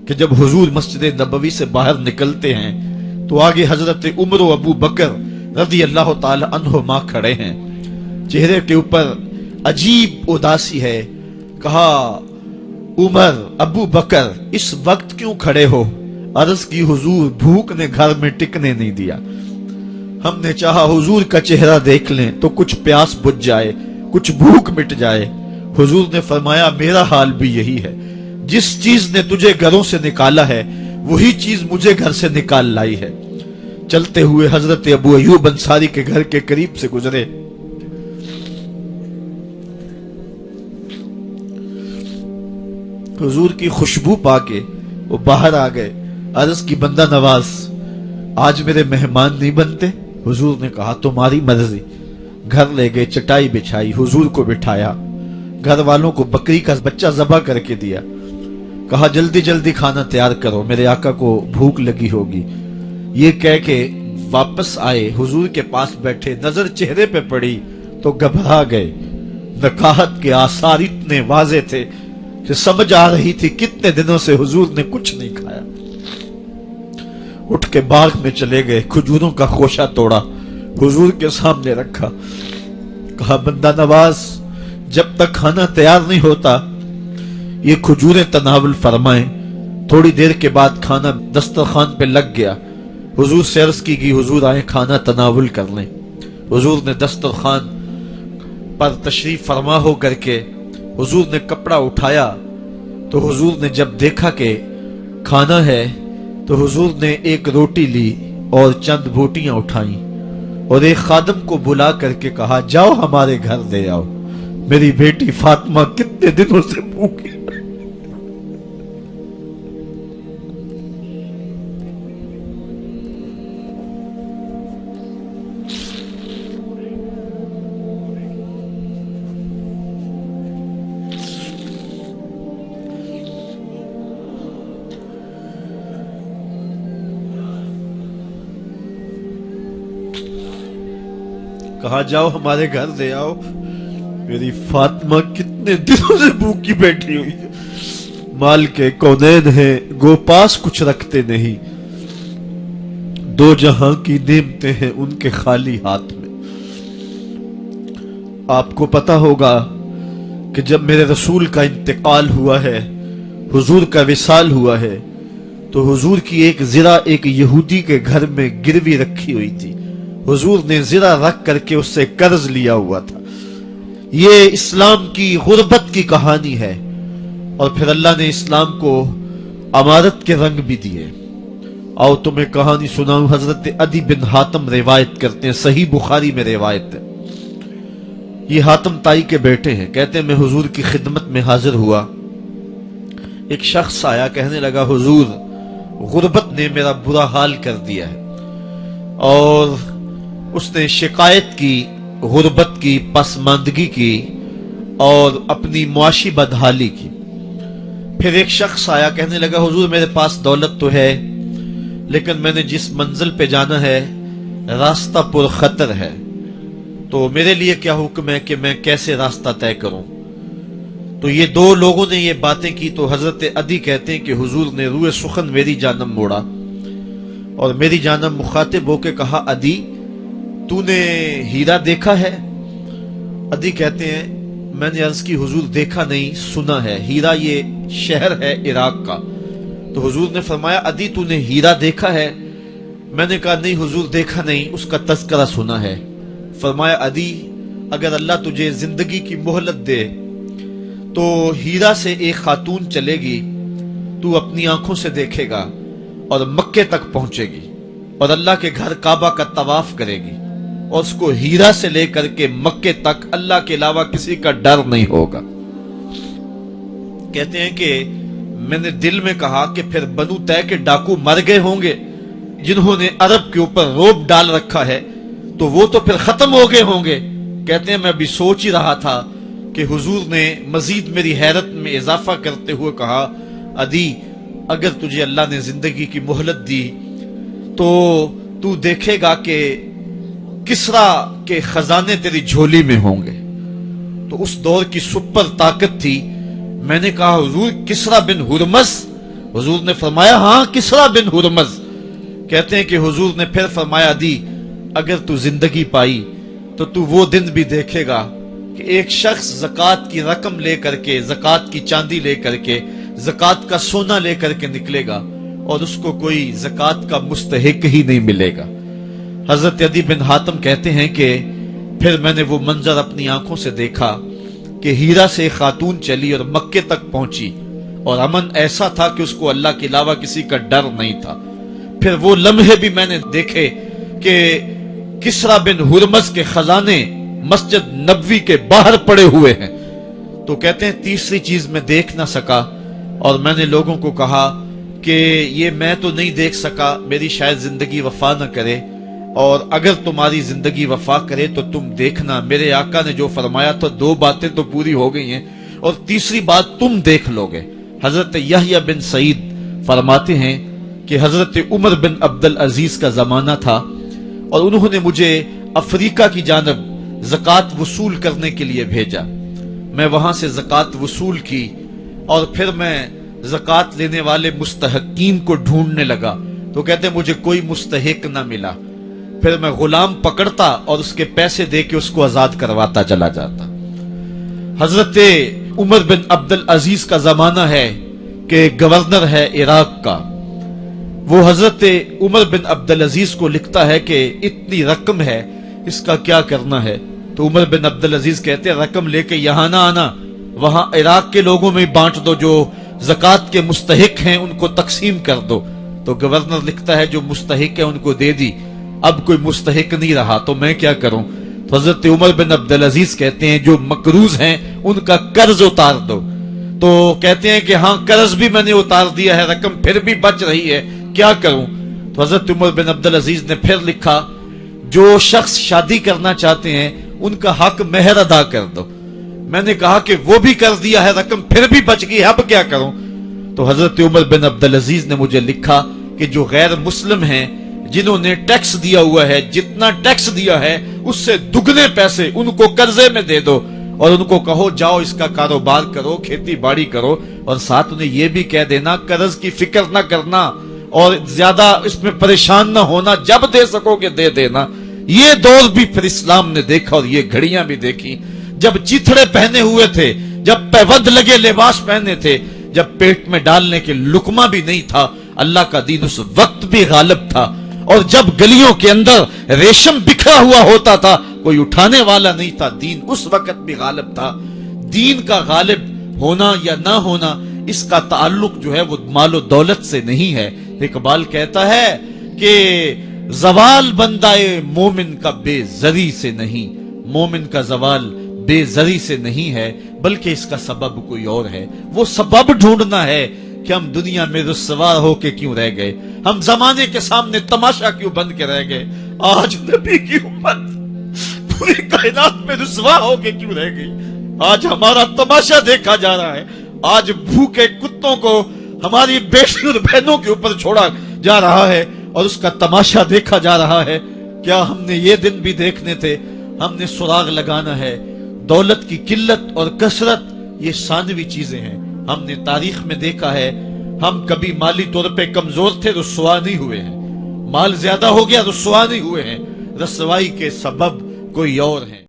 کہ جب حضور مسجد نبوی سے باہر نکلتے ہیں تو آگے حضرت عمر و ابو بکر رضی اللہ تعالی عنہما کھڑے ہیں، چہرے کے اوپر عجیب اداسی ہے۔ کہا عمر ابو بکر اس وقت کیوں کھڑے ہو؟ عرض کی حضور بھوک نے گھر میں ٹکنے نہیں دیا، ہم نے چاہا حضور کا چہرہ دیکھ لیں تو کچھ پیاس بجھ جائے، کچھ بھوک مٹ جائے۔ حضور نے فرمایا میرا حال بھی یہی ہے، جس چیز نے تجھے گھروں سے نکالا ہے وہی چیز مجھے گھر سے نکال لائی ہے۔ چلتے ہوئے حضرت ابو ایوب انصاری کے گھر کے قریب سے گزرے، حضور کی خوشبو پا کے وہ باہر آ گئے۔ عرض کی بندہ نواز آج میرے مہمان نہیں بنتے؟ حضور نے کہا تمہاری مرضی۔ گھر لے گئے، چٹائی بچھائی، حضور کو بٹھایا، گھر والوں کو بکری کا بچہ ذبح کر کے دیا، کہا جلدی جلدی کھانا تیار کرو، میرے آقا کو بھوک لگی ہوگی۔ یہ کہہ کے واپس آئے، حضور کے پاس بیٹھے، نظر چہرے پہ پڑی تو گھبرا گئے۔ نکاحت کے آثار اتنے واضح تھے کہ سمجھ آ رہی تھی کتنے دنوں سے حضور نے کچھ نہیں کھایا۔ اٹھ کے باغ میں چلے گئے، کھجوروں کا خوشہ توڑا، حضور کے سامنے رکھا، کہا بندہ نواز جب تک کھانا تیار نہیں ہوتا یہ کھجوریں تناول فرمائیں۔ تھوڑی دیر کے بعد کھانا دسترخوان پہ لگ گیا، حضور سے عرض کی گئی حضور آئیں کھانا تناول کر لیں۔ حضور نے دسترخوان پر تشریف فرما ہو کر کے حضور نے کپڑا اٹھایا تو حضور نے جب دیکھا کہ کھانا ہے تو حضور نے ایک روٹی لی اور چند بوٹیاں اٹھائیں اور ایک خادم کو بلا کر کے کہا جاؤ ہمارے گھر دے آؤ، میری بیٹی فاطمہ کتنے دنوں سے بھوکی۔ کہا جاؤ ہمارے گھر دے آؤ، میری فاطمہ کتنے دنوں سے بھوکی بیٹھی ہوئی ہے۔ مال کے کونین ہیں گو پاس کچھ رکھتے نہیں، دو جہاں کی نعمتیں ہیں ان کے خالی ہاتھ میں۔ آپ کو پتا ہوگا کہ جب میرے رسول کا انتقال ہوا ہے، حضور کا وصال ہوا ہے، تو حضور کی ایک زرہ ایک یہودی کے گھر میں گروی رکھی ہوئی تھی، حضور نے زرہ رکھ کر کے اس سے قرض لیا ہوا تھا۔ یہ اسلام کی غربت کی کہانی ہے، اور پھر اللہ نے اسلام کو امارت کے رنگ بھی دیے۔ آؤ تمہیں کہانی سناؤں، حضرت عدی بن حاتم روایت کرتے ہیں، صحیح بخاری میں روایت ہے۔ یہ حاتم تائی کے بیٹے ہیں، کہتے ہیں میں حضور کی خدمت میں حاضر ہوا، ایک شخص آیا کہنے لگا حضور غربت نے میرا برا حال کر دیا ہے، اور اس نے شکایت کی غربت کی، پسماندگی کی اور اپنی معاشی بدحالی کی۔ پھر ایک شخص آیا کہنے لگا حضور میرے پاس دولت تو ہے لیکن میں نے جس منزل پہ جانا ہے راستہ پر خطر ہے، تو میرے لیے کیا حکم ہے کہ میں کیسے راستہ طے کروں؟ تو یہ دو لوگوں نے یہ باتیں کی تو حضرت عدی کہتے ہیں کہ حضور نے روئے سخن میری جانب موڑا اور میری جانب مخاطب ہو کے کہا عدی تو نے ہیرا دیکھا ہے؟ عدی کہتے ہیں میں نے عرض کی حضور دیکھا نہیں، سنا ہے، ہیرا یہ شہر ہے عراق کا۔ تو حضور نے فرمایا عدی تو نے ہیرا دیکھا ہے؟ میں نے کہا نہیں حضور دیکھا نہیں، اس کا تذکرہ سنا ہے۔ فرمایا عدی اگر اللہ تجھے زندگی کی مہلت دے تو ہیرا سے ایک خاتون چلے گی، تو اپنی آنکھوں سے دیکھے گا اور مکے تک پہنچے گی اور اللہ کے گھر کعبہ کا طواف کرے گی، اور اس کو ہیرا سے لے کر کے مکے تک اللہ کے علاوہ کسی کا ڈر نہیں ہوگا۔ کہتے ہیں کہ میں نے دل میں کہا کہ پھر بنو طے کے ڈاکو مر گئے ہوں گے جنہوں نے عرب کے اوپر روب ڈال رکھا ہے، تو وہ تو پھر ختم ہو گئے ہوں گے۔ کہتے ہیں میں ابھی سوچ ہی رہا تھا کہ حضور نے مزید میری حیرت میں اضافہ کرتے ہوئے کہا عدی اگر تجھے اللہ نے زندگی کی مہلت دی تو تو دیکھے گا کہ کسرا کے خزانے تیری جھولی میں ہوں گے۔ تو اس دور کی سپر طاقت تھی۔ میں نے کہا حضور کسرا بن ہرمز हुजूर ने फरमाया हाँ किसरा बिन हुरमज। कहते हैं कि हुजूर ने फिर फरमाया दी अगर तू जिंदगी पाई तो तू वो दिन भी देखेगा कि एक शख्स ज़कात की रकम लेकर के, ज़कात की चांदी लेकर के, ज़कात का सोना लेकर के निकलेगा और उसको कोई ज़कात का मुस्तहिक ही नहीं मिलेगा। हजरत अदी बिन हातिम कहते हैं कि फिर मैंने वो मंजर अपनी आंखों से देखा कि हीरा से एक खातून चली और मक्के तक पहुंची और अमन ऐसा था कि उसको अल्लाह के अलावा किसी का डर नहीं था। फिर वो लम्हे भी मैंने देखे कि किसरा बिन हुरमज के खजाने मस्जिद नबवी के बाहर पड़े हुए हैं। तो कहते हैं तीसरी चीज मैं देख ना सका और मैंने लोगों को कहा कि ये मैं तो नहीं देख सका, मेरी शायद जिंदगी वफा न करे, और अगर तुम्हारी जिंदगी वफा करे तो तुम देखना मेरे आका ने जो फरमाया था 2 बातें तो पूरी हो गई हैं और तीसरी बात तुम देख लोगे। हजरत यहया बिन सईद फरमाते हैं कि हजरत उमर बिन अब्दुल अजीज का जमाना था और उन्होंने मुझे अफ्रीका की जानब ज़कात वसूल करने के लिए भेजा। मैं वहां से ज़कात वसूल की और फिर मैं ज़कात लेने वाले मुस्तहकीन को ढूंढने लगा। तो कहते मुझे कोई मुस्तहिक ना मिला। फिर मैं गुलाम पकड़ता और उसके पैसे दे के उसको आजाद करवाता चला जाता। हजरत उमर बिन अब्दुल अजीज का जमाना है कि गवर्नर है इराक का। वो हजरत उमर बिन अब्दुल अजीज को लिखता है कि इतनी रकम है, इसका क्या करना है। तो उमर बिन अब्दुल अजीज कहते हैं रकम लेके यहां ना आना, वहां इराक के लोगों में बांट दो, जो ज़कात के मुस्तहिक हैं उनको तकसीम कर दो। तो गवर्नर लिखता है जो मुस्तहिक है उनको दे दी, अब कोई मुस्तहिक नहीं रहा तो मैं क्या करूं। तो हजरत उमर बिन अब्दुल अजीज कहते हैं जो मकरूज हैं उनका कर्ज उतार दो। तो कहते हैं कि हाँ कर्ज भी मैंने उतार दिया है, रकम फिर भी बच रही है, क्या करूं। तो हजरत उमर बिन अब्दुल अजीज ने फिर लिखा जो शख्स शादी करना चाहते हैं उनका हक मेहर अदा कर दो। मैंने कहा कि वो भी कर दिया है, रकम फिर भी बच गई, अब क्या करूं। तो हजरत उमर बिन अब्दुल अजीज ने मुझे लिखा कि जो गैर मुस्लिम हैं जिन्होंने टैक्स दिया हुआ है, जितना टैक्स दिया है उससे दुगने पैसे उनको कर्जे में दे दो और उनको कहो जाओ इसका कारोबार करो, खेती बाड़ी करो, और साथ उन्हें यह भी कह देना कर्ज की फिक्र ना करना और ज्यादा इसमें परेशान ना होना, जब दे सकोगे दे देना। ये दौर भी फिर इस्लाम ने देखा और ये घड़ियां भी देखी जब चिथड़े पहने हुए थे, जब पैबंद लगे लिबास पहने थे, जब पेट में डालने के लुकमा भी नहीं था। अल्लाह का दीन उस वक्त भी गालिब था और जब गलियों के अंदर रेशम बिखरा हुआ होता था कोई उठाने वाला नहीं था, दीन उस वक्त भी गालिब था। दीन का गालिब होना या ना होना इसका ताल्लुक जो है वो मालो दौलत से नहीं है। इकबाल कहता है कि जवाल बंदाए मोमिन का बेजरी से नहीं, मोमिन का जवाल बेजरी से नहीं है बल्कि इसका सबब कोई और है। वो सबब ढूंढना है कि हम दुनिया में रुस्वा होके क्यों रह गए, हम जमाने के सामने तमाशा क्यों बन के रह गए। आज नबी की उम्मत पूरी कायनात में रुस्वा होके क्यों रह गई। आज हमारा तमाशा देखा जा रहा है, आज भूखे कुत्तों को हमारी बेटी और बहनों के ऊपर छोड़ा जा रहा है और उसका तमाशा देखा जा रहा है। क्या हमने ये दिन भी देखने थे। हमने सुराग लगाना है। दौलत की किल्लत और कसरत ये सानवी चीजें हैं। हमने तारीख में देखा है हम कभी माली तौर पे कमजोर थे, रुस्वा नहीं हुए हैं। माल ज्यादा हो गया, रुस्वा नहीं हुए हैं। रसवाई के सबब कोई और हैं।